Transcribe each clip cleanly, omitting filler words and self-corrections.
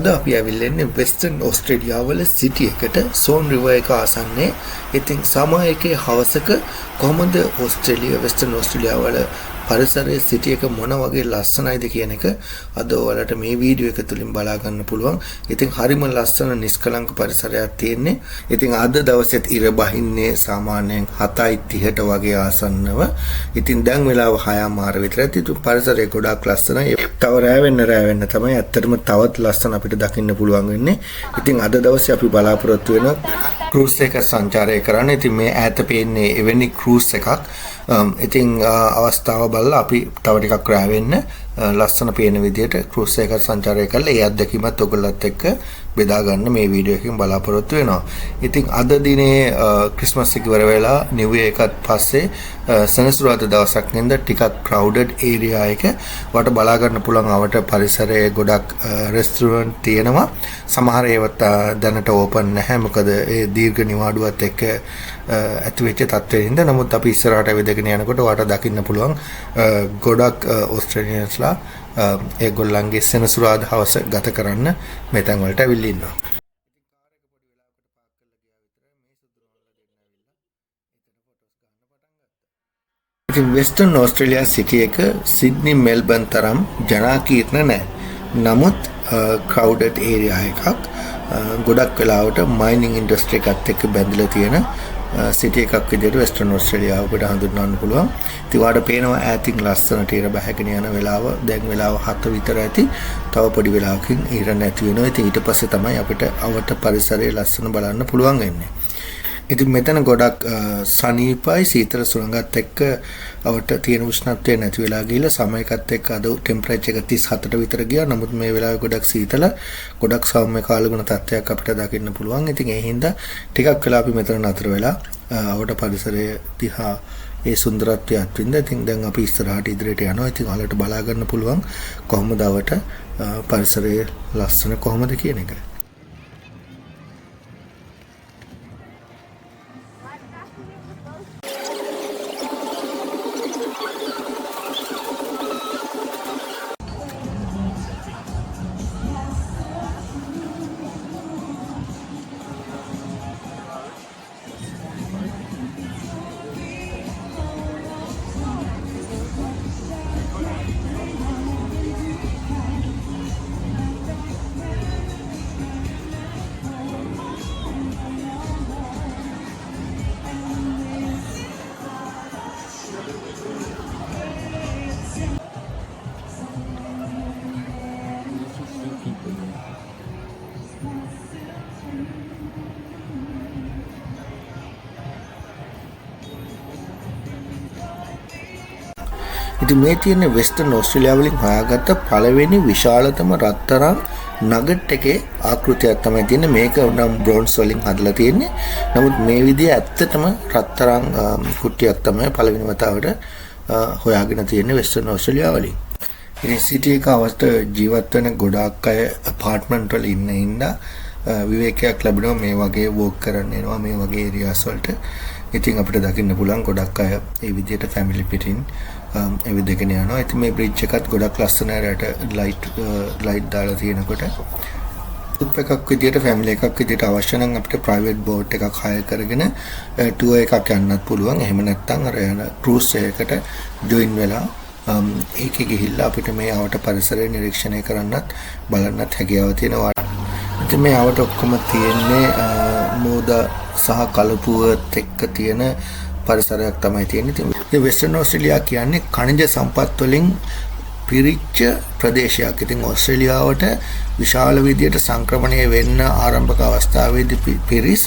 අද අපි ඇවිල්ලා ඉන්නේ වෙස්ටර්න් ඕස්ට්‍රේලියාව වල සිටි එකට සෝන් රිවර් එක ආසන්නයේ. ඉතින් සමහරකේ හවසක කොහොමද ඕස්ට්‍රේලියා වෙස්ටර්න් ඕස්ට්‍රේලියාව වල පරිසරයේ සිටි එක මොන වගේ ලස්සනයිද කියන එක අද ඔයාලට මේ වීඩියෝ එක තුලින් බලා ගන්න පුළුවන්. ඉතින් හරිම ලස්සන නිස්කලංක පරිසරයක් තියෙන්නේ. ඉතින් අද දවසෙත් ඉර බහින්නේ සාමාන්‍යයෙන් 7:30ට වගේ ආසන්නව. ඉතින් දැන් වෙලාව 6:00 විතර. ඉතින් පරිසරය ගොඩාක් ලස්සනයි. තව රැ වෙන්න තමයි ඇත්තටම තවත් ලස්සන අපිට දකින්න පුළුවන් වෙන්නේ. ඉතින් අද දවසේ අපි බලාපොරොත්තු වෙන ක්‍රූස් එක සංචාරය කරන්න. ඉතින් මේ ඈත පේන්නේ එවැනි ක්‍රූස් එකක්. ඉතින් අවස්ථාව බලලා අපි තව ටිකක් රැ වෙන්න ලස්සන පේන විදිහට ක්‍රූස් එක සංචාරය කරලා ඒ අත්දැකීමත් ඔයගොල්ලොත් එක්ක බෙදා ගන්න මේ වීඩියෝ එකකින් බලාපොරොත්තු වෙනවා. ඉතින් අද දිනේ ක්‍රිස්මස් එක ඉවර වෙලා නිව් ඉයර් එකත් පස්සේ සෙනසුරාදා දවසක් නෙන්ද ටිකක් ක්‍රවුඩඩ් ඒරියා එක වට බලා ගන්න පුළුවන්. අවට පරිසරයේ ගොඩක් රෙස්ටුරන්ට් තියෙනවා. සමහර ඒවත් දැනට ඕපන් නැහැ. මොකද ඒ දීර්ඝ නිවාඩුවත් එක්ක ඇති වෙච්ච තත්ත්වෙින්ද. නමුත් අපි ඉස්සරහට වෙදගෙන යනකොට වට දකින්න පුළුවන් ගොඩක් ඕස්ට්‍රේලියන්ස්ලා ඒගොල්ලන්ගේ සෙනසුරාදා හවස ගත කරන්න මේ තැන් වලට ඇවිල්ලා ඉන්නවා. ඉතින් වෙස්ටර්න් ඕස්ට්‍රේලියා සිටි එක සිඩ්නි මෙල්බන් තරම් ජනාකීර්ණ නැහැ. නමුත් ක්‍රවුඩඩ් ඒරියා එකක්. ගොඩක් වෙලාවට මයිනින් ඉන්ඩස්ට්‍රි එකත් එක්ක බැඳලා තියෙන සිටි එකක් විදිහට වෙස්ටර්න් ඕස්ට්‍රේලියාව අපිට හඳුන්වන්න පුළුවන්. ඉතින් වාට පේනවා ඈතින් ලස්සනට ඉර බහගෙන යන වෙලාව. දැන් වෙලාව 7 විතර ඇති. තව පොඩි වෙලාවකින් ඉර නැති වෙනවා. ඉතින් ඊට පස්සේ තමයි අපිට අවට පරිසරයේ ලස්සන බලන්න පුළුවන් වෙන්නේ. ඉතින් මෙතන ගොඩක් සනීපයි. සීතල සුළඟත් එක්ක අවට තියෙන උෂ්ණත්වය නැති වෙලා ගිහලා සමයකත් එක්ක අද ටෙම්පරේචර් එක 37ට විතර ගියා. නමුත් මේ වෙලාවේ ගොඩක් සීතල ගොඩක් සෞම්‍ය කාලගුණ තත්ත්වයක් අපිට දකින්න පුළුවන්. ඉතින් ඒ හින්දා ටිකක් වෙලා අපි මෙතන නතර වෙලා අවට පරිසරයේ දිහා ඒ සුන්දරත්වය අත්විඳ. ඉතින් දැන් අපි ඉස්සරහට ඉදිරියට යනවා. ඉතින් ඔයාලට බලා ගන්න පුළුවන් කොහොමද අවට පරිසරයේ ලස්සන කොහොමද කියන එක. ඉතින් මේ තියෙන වෙස්ටර්න් ඕස්ට්‍රේලියාව වලින් හොයාගත්ත පළවෙනි විශාලතම රත්තරන් නගට් එකේ ආකෘතියක් තමයි තියෙන්නේ. මේක නම් බ්‍රෝන්ස් වලින් හදලා තියෙන්නේ. නමුත් මේ විදිය ඇත්තටම රත්තරන් කුට්ටියක් තමයි පළවෙනි වතාවට හොයාගෙන තියෙන්නේ වෙස්ටර්න් ඕස්ට්‍රේලියාව වලින්. ඉතින් සිටි එක අවස්ථ ජීවත් වෙන ගොඩාක් අය අපාර්ට්මන්ට් වල ඉන්න විවේකයක් ලැබෙනවා. මේ වගේ වෝක් කරන්න එනවා මේ වගේ ඒරියාස් වලට. ඉතින් අපිට දකින්න පුළුවන් ගොඩක් අය මේ විදියට ෆැමිලි පිටින් එවිදගෙන යනවා. ඉතින් මේ බ්‍රිජ් එකත් ගොඩක් ලස්සනයි. රට ලයිට් දාලා තියෙනකොට ට්‍රිප් එකක් විදියට ෆැමිලි එකක් විදියට අවශ්‍ය නම් අපිට ප්‍රයිවට් බෝට් එකක් හයර් කරගෙන ටුවර් එකක් යන්නත් පුළුවන්. එහෙම නැත්නම් අර යන ක්‍රූස් එකකට ජොයින් වෙලා ඒකේ ගිහිල්ලා අපිට මේ ආවට පරිසරය නිරීක්ෂණය කරන්නත් බලන්නත් හැකියාව තියෙනවා. ඉතින් මේ ආවට ඔක්කොම තියෙන්නේ මෝද සහ කලපුවත් එක්ක තියෙන පරිසරයක් තමයි තියෙන්නේ. ඉතින් වෙස්ටර්න් ඕස්ට්‍රේලියා කියන්නේ ඛනිජ සම්පත් වලින් පිරිච්ච ප්‍රදේශයක්. ඉතින් ඕස්ට්‍රේලියාවට විශාල විදියට සංක්‍රමණය වෙන්න ආරම්භක අවස්ථාවේදී පිරිස්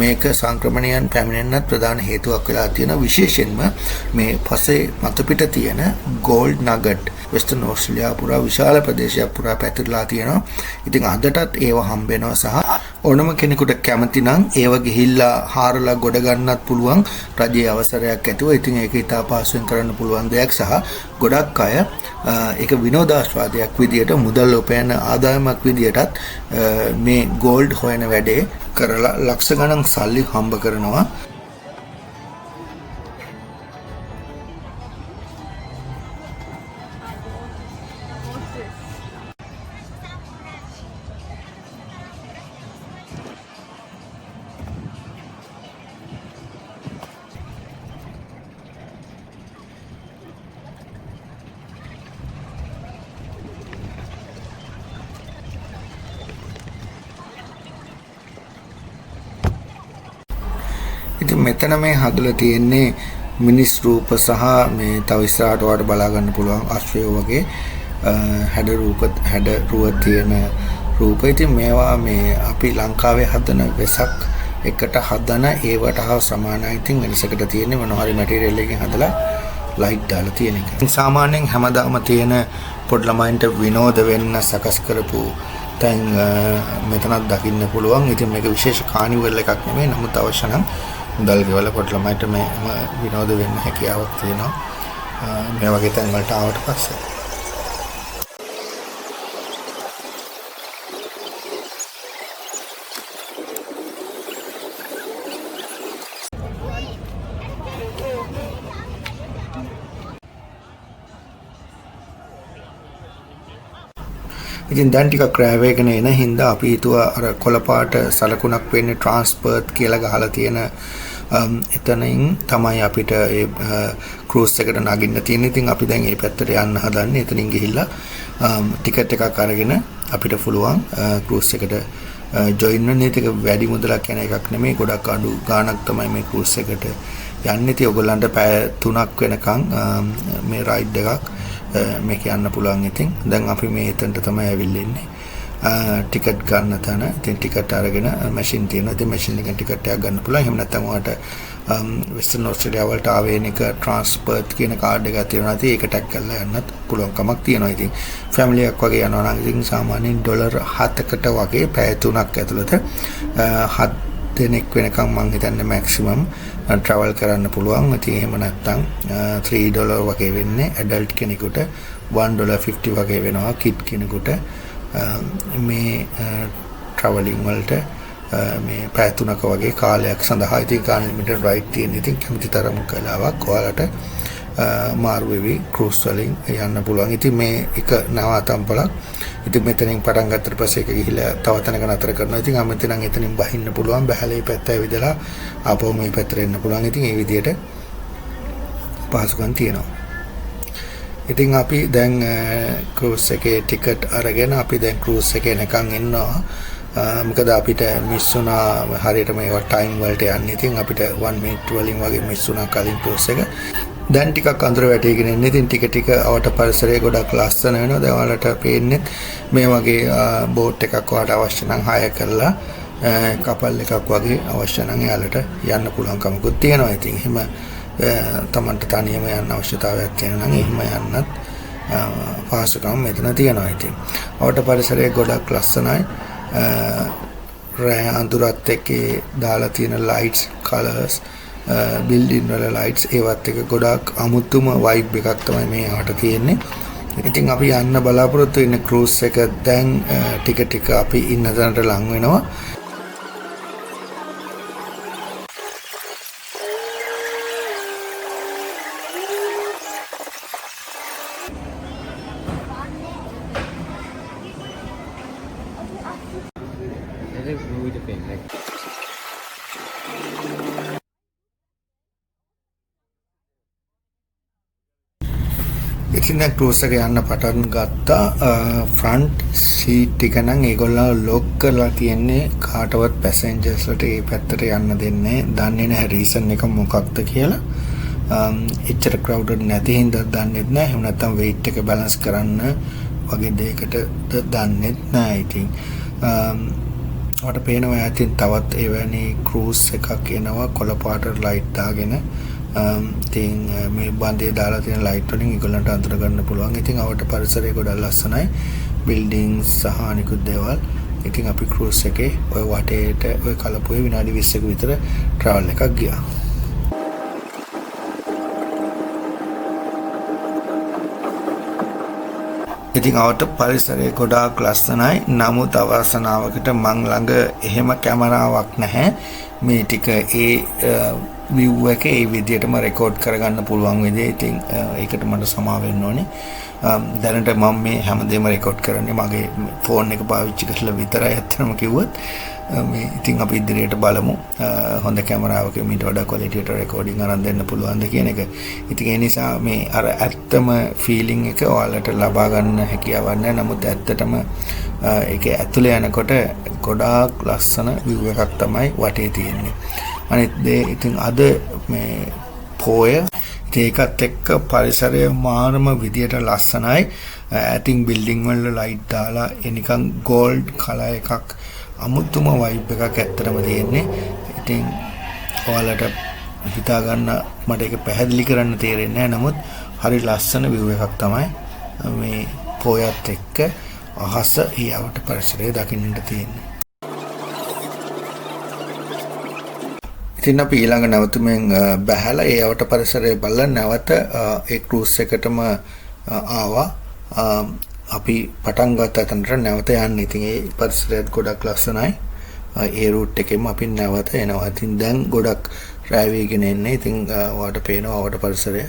මේක සංක්‍රමණයන් පැමිණෙන්නත් ප්‍රධාන හේතුවක් වෙලා තියෙනවා. විශේෂයෙන්ම මේ පසේ මතුපිට තියෙන ගෝල්ඩ් නගට් වෙස්ටර්න් ඕස්ට්‍රේලියා පුරා විශාල ප්‍රදේශයක් පුරා පැතිරලා තියෙනවා. ඉතින් අදටත් ඒව හම්බ වෙනවා සහ ඕනම කෙනෙකුට කැමති නම් ඒව ගිහිල්ලා හාරලා ගොඩ ගන්නත් පුළුවන් රජයේ අවසරයක් ඇතුව. ඉතින් ඒක ඉතා පහසුවෙන් කරන්න පුළුවන් දෙයක් සහ ගොඩක් අය ඒක විනෝදාස්වාදයක් විදියට මුදල් උපයන ආදායමක් විදියටත් මේ ගෝල්ඩ් හොයන වැඩේ කරලා ලක්ෂ ගණන් සල්ලි හම්බ කරනවා. ඉතින් මෙතන මේ හදලා තියෙන්නේ මිනිස් රූප සහ මේ තව ඉස්සරහට වට බලා ගන්න පුළුවන් අශ්වය වගේ හැඩ රුව තියෙන රූප. ඉතින් මේවා මේ අපි ලංකාවේ හදන වෙසක් එකට හදන ඒවට හා සමානයි. ඉතින් වෙනසකට තියෙන්නේ මොනවා හරි මැටීරියල් එකකින් හදලා ලයිට් දාලා තියෙන එක. සාමාන්‍යයෙන් හැමදාම තියෙන පොඩි ළමයින්ට විනෝද වෙන්න සකස් කරපු තැන් මෙතනත් දකින්න පුළුවන්. ඉතින් මේක විශේෂ කානිවල් එකක් නෙමෙයි. නමුත් අවශ්‍ය නම් මුදල් ගෙවලා පොඩි ළමයින්ට මේ විනෝද වෙන්න හැකියාවක් තියෙනවා. මේ වගේ තැන් වලට ආවට පස්සේ. ඉතින් දැන් ටිකක් රෑ වේගන එන හින්දා අපි හිතුවා අර කොළපාට සලකුණක් වෙන්නේ ට්‍රාන්ස්පර්ත් කියලා ගහලා තියෙන එතනින් තමයි අපිට ඒ ක්‍රූස් එකට නගින්න තියෙන්නේ. ඉතින් අපි දැන් මේ පැත්තට යන්න හදන්නේ. එතනින් ගිහිල්ලා ටිකට් එකක් අරගෙන අපිට පුළුවන් ක්‍රූස් එකට ජොයින් වෙන්න. ඒක වැඩි මුදලක් යන එකක් නෙමෙයි. ගොඩක් අඩු ගාණක් තමයි මේ ක්‍රූස් එකට යන්නේ. ඉතින් ඔයගොල්ලන්ට පැය 3ක් වෙනකන් මේ රයිඩ් එකක් මේක යන්න පුළුවන්. ඉතින් දැන් අපි මේ එතනට තමයි ඇවිල්ලා ඉන්නේ. ටිකට් ගන්න තැන. ඉතින් ටිකට් අරගෙන මැෂින් තියෙනවා. ඉතින් මැෂින් එකෙන් ටිකට් එකක් ගන්න පුළුවන්. එහෙම නැත්නම් ඔයාලට වෙස්ටර්න් ඕස්ට්‍රේලියාව වලට ආවේනික ට්‍රාන්ස්පර්ත් කියන කාඩ් එකක් තියෙනවා. ඉතින් ඒක ටැග් කරලා යන්නත් පුළුවන්කමක් තියෙනවා. ඉතින් ෆැමිලි එකක් වගේ යනවා නම් ඉතින් සාමාන්‍යයෙන් ඩොලර් 7කට වගේ පැය 3ක් ඇතුළත 7 දෙනෙක් වෙනකම් මම හිතන්නේ මැක්සිමම් ට්‍රැවල් කරන්න පුළුවන්. ඉතින් එහෙම නැත්නම් $3 වගේ වෙන්නේ ඇඩල්ට් කෙනෙකුට, $1.50 වගේ වෙනවා කිඩ් කෙනෙකුට. මේ ට්‍රැවලින් වලට මේ පැය 3ක වගේ කාලයක් සඳහා ඉතින් අන්ලිමිටඩ් රයිඩ් තියෙන. ඉතින් කැමති තරම් කලාවක් ඔයාලට මාරු වෙවි ක්‍රූස් වලින් යන්න පුළුවන්. ඉතින් මේ එක නවාතම්පලක්. ඉතින් මෙතනින් පටන් ගත්තට පස්සේ ඒක ගිහිල්ලා තව තැනක නතර කරනවා. ඉතින් අමතේ නම් එතනින් බහින්න පුළුවන්. බහැලේ පැත්ත ඇවිදලා ආපහු මේ පැත්තට එන්න පුළුවන්. ඉතින් මේ විදිහට පහසුකම් තියෙනවා. ඉතින් අපි දැන් ක්‍රූස් එකේ ටිකට් අරගෙන අපි දැන් ක්‍රූස් එකේ නිකන් ඉන්නවා. මොකද අපිට මිස් වුණා හරියටම ඒවා ටයිම් වලට යන්නේ. ඉතින් අපිට 1 මිනිත් වලින් වගේ මිස් වුණා කලින් ක්‍රූස් එක. දැන් ටිකක් අඳුර වැටීගෙන ඉන්නේ. ඉතින් ටික අවට පරිසරය ගොඩක් ලස්සන වෙනවා. දැන් ඔයාලට පේන්නේ මේ වගේ බෝට් එකක් ඔයාලට අවශ්‍ය නම් හය කරලා කපල් එකක් වගේ අවශ්‍ය නම් එයාලට යන්න පුළුවන්කමකුත් තියෙනවා. ඉතින් එහෙම තමන්ට තනියම යන්න අවශ්‍යතාවයක් තියෙනවා නම් එහෙම යන්නත් පහසුකම් මෙතන තියෙනවා. ඉතින් අවට පරිසරය ගොඩක් ලස්සනයි. රෑ අඳුරත් එක්ක දාලා තියෙන ලයිට්ස් කලර්ස් බිල්ඩින් වල ලයිට්ස් ඒවත් එක ගොඩක් අමුතුම වයිබ් එකක් තමයි මේ ආට තියෙන්නේ. ඉතින් අපි යන්න බලාපොරොත්තු වෙන ක්‍රූස් එක දැන් ටික අපි ඉන්න තැනට ලං වෙනවා. ඉතින් දැන් ක්‍රූස් එක යන්න පටන් ගත්තා. ෆ්‍රන්ට් සීට් එක නම් ඒගොල්ලෝ ලොක් කරලා තියෙන්නේ. කාටවත් පැසෙන්ජර්ස්ලට ඒ පැත්තට යන්න දෙන්නේ. දන්නේ නැහැ රීසන් එක මොකක්ද කියලා. එච්චර ක්‍රවුඩඩ් නැති හින්දා දන්නේත් නැහැ. එහෙම නැත්නම් වෙයිට් එක බැලන්ස් කරන්න වගේ දෙයකට දන්නේත් නැහැ. ඉතින් අපට පේනවා ඇතින් තවත් එවැනි ක්‍රූස් එකක් එනවා කොළපාට ලයිට් දාගෙන. ඉතින් මේ බන්දේ දාලා තියෙන ලයිට් වලින් ඒගොල්ලන්ට අඳුර ගන්න පුළුවන්. ඉතින් අවට පරිසරය ගොඩක් ලස්සනයි. බිල්ඩින්ග්ස් සහ අනිකුත් දේවල්. ඉතින් අපි ක්‍රූස් එකේ ඔය වටේට ඔය කලපුවේ විනාඩි 20ක විතර ට්‍රැවල් එකක් ගියා. ඉතින් අවට පරිසරය ගොඩාක් ලස්සනයි. නමුත් අවසනාවකට මං ළඟ එහෙම කැමරාවක් නැහැ. මේ ටික ඒ view එකේ ඒ විදිහටම රෙකෝඩ් කරගන්න පුළුවන් විදිහ. ඉතින් ඒකට මට සමාව වෙන්න ඕනේ. දැනට මම මේ හැමදේම රෙකෝඩ් කරන්නේ මගේ ෆෝන් එක පාවිච්චි කරලා විතරයි. ඇත්තටම කිව්වොත් මේ ඉතින් අපි ඉදිරියට බලමු හොඳ කැමරාවක මීට වඩා ක්වොලිටි එකට රෙකෝඩින් අරන් දෙන්න පුළුවන්ද කියන එක. ඉතින් ඒ නිසා මේ අර ඇත්තම ෆීලිං එක ඔයාලට ලබා ගන්න හැකියාවක් නැහැ. නමුත් ඇත්තටම ඒක ඇතුලේ යනකොට ගොඩාක් ලස්සන view එකක් තමයි වටේ තියෙන්නේ. අනිත් දේ ඉතින් අද මේ පෝය ඒකත් එක්ක පරිසරය මානම විදියට ලස්සනයි. ඇතින් බිල්ඩින් වල ලයිට් දාලා නිකන් ගෝල්ඩ් කලර් එකක් අමුතුම වයිබ් එකක් ඇත්තටම තියෙන්නේ. ඉතින් ඔයාලට හිතා ගන්න මට ඒක පැහැදිලි කරන්න තේරෙන්නේ නැහැ. නමුත් හරි ලස්සන view එකක් තමයි මේ පොයත් එක්ක අහස ඊවට පරිසරය දකින්නට තියෙන්නේ. ඉතින් අපි ඊළඟ නැවතුමෙන් බැහැලා ඊවට පරිසරය බලලා නැවත ඒ ක්‍රූස් එකටම ආවා. අපි පටන් ගත්ත තැනට නැවත යන්න. ඉතින් ඒ පරිසරයත් ගොඩක් ලස්සනයි. ඒ රූට් එකෙම අපි නැවත එනවා. ඉතින් දැන් ගොඩක් රෑ වේගෙන එන්නේ. ඉතින් ඔයාලට පේනවා ඔයාලට පරිසරය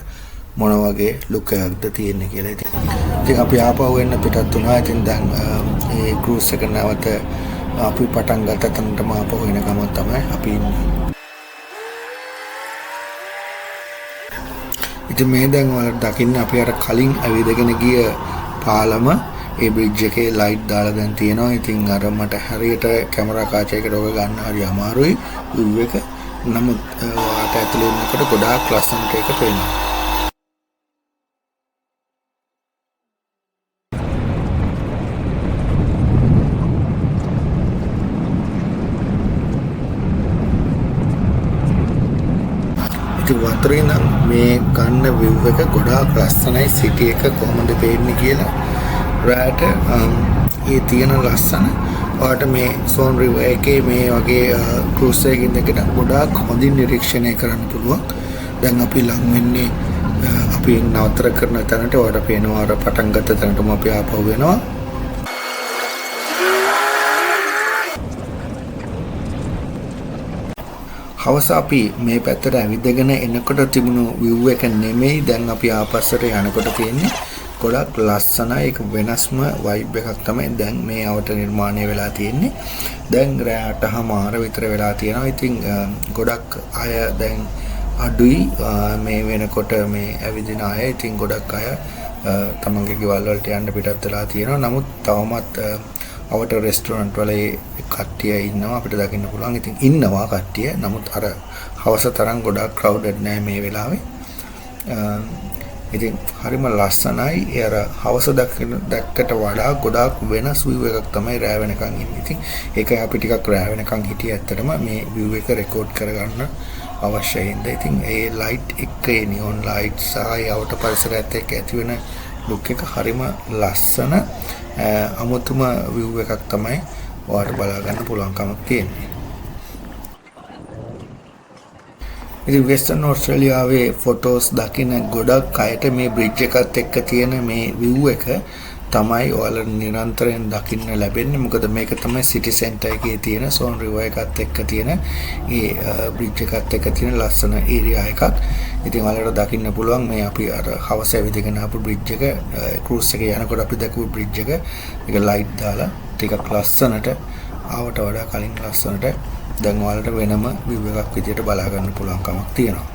මොන වගේ ලුක් එකක්ද තියෙන්නේ කියලා. ඉතින් අපි ආපහු එන්න පිටත් වුණා. ඉතින් දැන් ඒ ක්‍රූස් එක නැවත අපි පටන් ගත්ත තැනටම ආපහු එන ගමන් තමයි අපි ඉන්නේ. ඉතින් මේ දැන් ඔයාලට දකින්න අපි අර කලින් ඇවිදගෙන ගිය පාලම ඒ බ්‍රිජ් එකේ ලයිට් දාලා දැන් තියෙනවා. ඉතින් අර මට හරියට කැමරා කාචයකට ඔක ගන්න හරි අමාරුයි view එක. නමුත් ඔයාලට ඇතුලේ ඉන්නකොට ගොඩාක් ලස්සනට ඒක පේනවා. ඉතින් වතුරේ නම් මේ ගන්න view එක ගොඩාක් ලස්සනයි. සිටි එක කොහොමද පේන්නේ කියලා රාට ඒ තියෙන ලස්සන ඔයාලට මේ සෝන් රිවර් එකේ මේ වගේ ක්‍රූස් එකකින් දෙකට ගොඩාක් හොඳින් නිරීක්ෂණය කරන්න පුළුවන්. දැන් අපි ලං වෙන්නේ අපි නවතර කරන තැනට. ඔයාලට පේනවා අර පටන් ගත්ත තැනටම අපි ආපහු වෙනවා. හවස අපි මේ පැත්තට ඇවිදගෙන එනකොට තිබුණු view එක නෙමෙයි දැන් අපි ආපස්සට යනකොට තියෙන්නේ. ගොඩක් ලස්සනයි. ඒක වෙනස්ම vibe එකක් තමයි දැන් මේ අවට නිර්මාණය වෙලා තියෙන්නේ. දැන් රාටහමාර විතර වෙලා තියෙනවා. ඉතින් ගොඩක් අය දැන් අඩුයි මේ වෙනකොට මේ ඇවිදින අය. ඉතින් ගොඩක් අය තමන්ගේ ගෙවල් වලට යන්න පිටත් වෙලා තියෙනවා. නමුත් තවමත් අවට රෙස්ටොරන්ට් වල කට්ටිය ඉන්නවා අපිට දකින්න පුළුවන්. ඉතින් ඉන්නවා කට්ටිය. නමුත් අර හවස තරම් ගොඩක් crowded නෑ මේ වෙලාවේ. ඉතින් හරිම ලස්සනයි. ඒ අර හවස දැක්කට වඩා ගොඩාක් වෙනස් view එකක් තමයි රෑ වෙනකන් ඉන්නේ. ඉතින් ඒකයි අපි ටිකක් රෑ වෙනකන් හිටියේ. ඇත්තටම මේ view එක රෙකෝඩ් කරගන්න අවශ්‍යයි. ඉතින් ඒ ලයිට් එක ඒ නියොන් ලයිට් සහ යවට පරිසරයත් එක්ක ඇති වෙන ලුක් එක හරිම ලස්සන අමුතුම view එකක් තමයි ඔයාලට බලා ගන්න පුළුවන්කමක් තියෙන්නේ. ඉතින් වෙස්ටර්න් ඕස්ට්‍රේලියාවේ ෆොටෝස් දකින ගොඩක් අයට මේ බ්‍රිජ් එකත් එක්ක තියෙන මේ view එක තමයි ඔයාලට නිරන්තරයෙන් දකින්න ලැබෙන්නේ. මොකද මේක තමයි සිටි සෙන්ටර් එකේ තියෙන සෝන් රිවර් එකත් එක්ක තියෙන ඒ බ්‍රිජ් එකත් එක්ක තියෙන ලස්සන ඒරියා එකක්. ඉතින් ඔයාලට දකින්න පුළුවන් මේ අපි අර හවස ඇවිදගෙන ආපු බ්‍රිජ් එක ක්‍රූස් එකේ යනකොට අපි දැකපු බ්‍රිජ් එක ඒක ලයිට් දාලා ටිකක් ලස්සනට ආවට වඩා කලින් ලස්සනට දැන් ඔයාලට වෙනම view එකක් විදියට බලා ගන්න පුළුවන් කමක් තියෙනවා.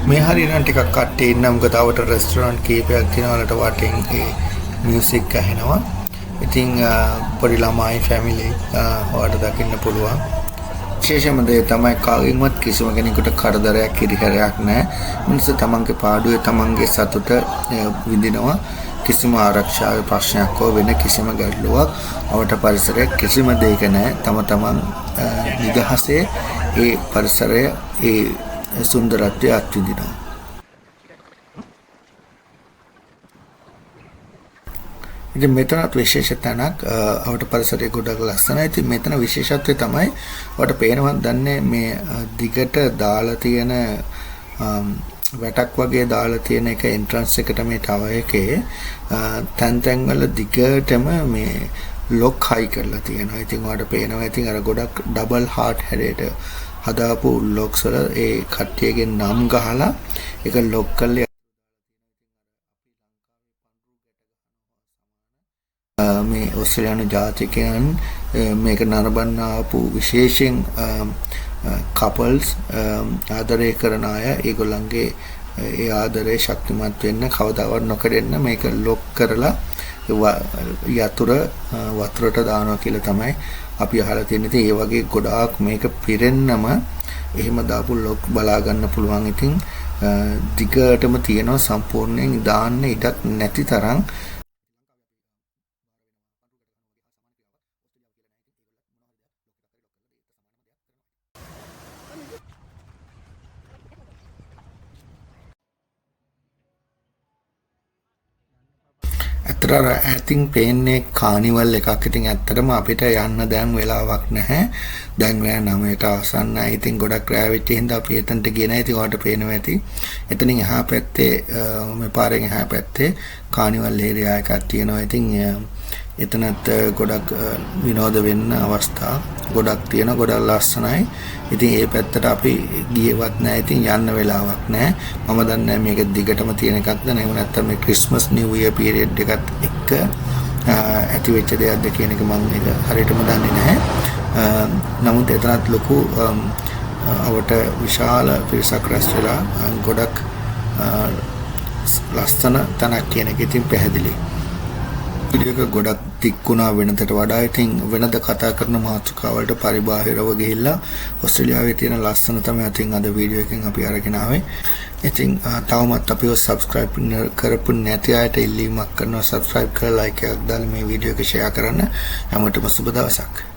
මේ හරියනම් ටිකක් කට්ටිය ඉන්න මොකද අවට රෙස්ටොරන්ට් කීපයක් තියෙනවා වලට වටෙන් ඒ මියුසික් ඇහෙනවා. ඉතින් පොඩි ළමයි ෆැමිලි ඔයාලට දකින්න පුළුවන්. විශේෂම දේ තමයි කාගෙන්වත් කිසිම කෙනෙකුට කරදරයක් කිරිහැරයක් නැහැ. මිනිස්සු තමන්ගේ පාඩුවේ තමන්ගේ සතුට විඳිනවා. කිසිම ආරක්ෂාවේ ප්‍රශ්නයක් හෝ වෙන කිසිම ගැටලුවක් අවට පරිසරයක් කිසිම දෙයක නැහැ. තමන් නිදහසේ ඒ පරිසරය ඒ සුන්දරත්වය අත්විඳිනවා. ඉතින් මෙතනත් විශේෂ තැනක් අවට පරිසරය ගොඩක් ලස්සනයි. ඉතින් මෙතන විශේෂත්වය තමයි ඔයාලට පේනවත් දන්නේ මේ දිගට දාලා තියෙන වැටක් වගේ දාලා තියෙන එක එන්ට්‍රන්ස් එකට මේ ටවර් එකේ තැන් වල දිගටම මේ ලොක් හයි කරලා තියෙනවා. ඉතින් ඔයාලට පේනවා ඉතින් අර ගොඩක් ඩබල් හાર્ට් හැඩයට හදාපු ලොක්ස් වල ඒ කට්ටියගේ නම් ගහලා ඒක ලොක් කරලා මේ ඔස්ට්‍රේලියානු ජාතිකයන් මේක නරඹන්න ආපු විශේෂයෙන් couples ආදරය කරන අය ඒගොල්ලන්ගේ ඒ ආදරේ ශක්තිමත් වෙන්න කවදාවත් නොකඩෙන්න මේක ලොක් කරලා යතුර වතුරට දානවා කියලා තමයි අපි අහලා තියෙන්නේ. ඉතින් ඒ වගේ ගොඩාක් මේක පිරෙන්නම එහෙම දාපු ලොක් බලා ගන්න පුළුවන්. ඉතින් දිගටම තියෙනවා සම්පූර්ණයෙන් දාන්න ඉඩක් නැති තරම්. ඇත්තට ඇතින් පේන්නේ කානිවල් එකක්. ඉතින් ඇත්තටම අපිට යන්න දැන් වෙලාවක් නැහැ. දැන් රෑ 9ට ආසන්නයි. ඉතින් ගොඩක් රෑ වෙච්ච හින්දා අපි එතනට ගියේ නැහැ. ඉතින් ඔයාලට පේනවා ඇති. එතනින් එහා පැත්තේ මේ පාරෙන් එහා පැත්තේ කානිවල් ඒරියා එකක් තියෙනවා. ඉතින් එතනත් ගොඩක් විනෝද වෙන්න අවස්ථා ගොඩක් තියෙනවා. ගොඩක් ලස්සනයි. ඉතින් ඒ පැත්තට අපි ගියවත් නැහැ. ඉතින් යන්න වෙලාවක් නැහැ. මම දන්නේ මේක දිගටම තියෙන එකක්ද නැත්නම් නැත්නම් මේ ක්‍රිස්මස් නිව් ඉයර් පීරියඩ් එකත් එක්ක ඇති වෙච්ච දෙයක්ද කියන එක මම ඒක හරියටම දන්නේ නැහැ. නමුත් එතනත් ලොකු අවට විශාල පිරිසක් රැස් වෙලා ගොඩක් ලස්සන තැනක් කියන එක ඉතින් පැහැදිලි. වීඩියෝ එක ගොඩක් දික්ුණා වෙනතට වඩා. ඉතින් වෙනද කතා කරන මාතෘකාවලට පරිබාහිරව ගිහිල්ලා ඕස්ට්‍රේලියාවේ තියෙන ලස්සන තමයි අතින් අද වීඩියෝ එකෙන් අපි අරගෙන ආවේ. ඉතින් තවමත් අපිව subscribe කරපු නැති අයට ඉල්ලීමක් කරනවා subscribe කරලා like එකක් දාලා මේ වීඩියෝ එක share කරන්න. හැමෝටම සුබ දවසක්.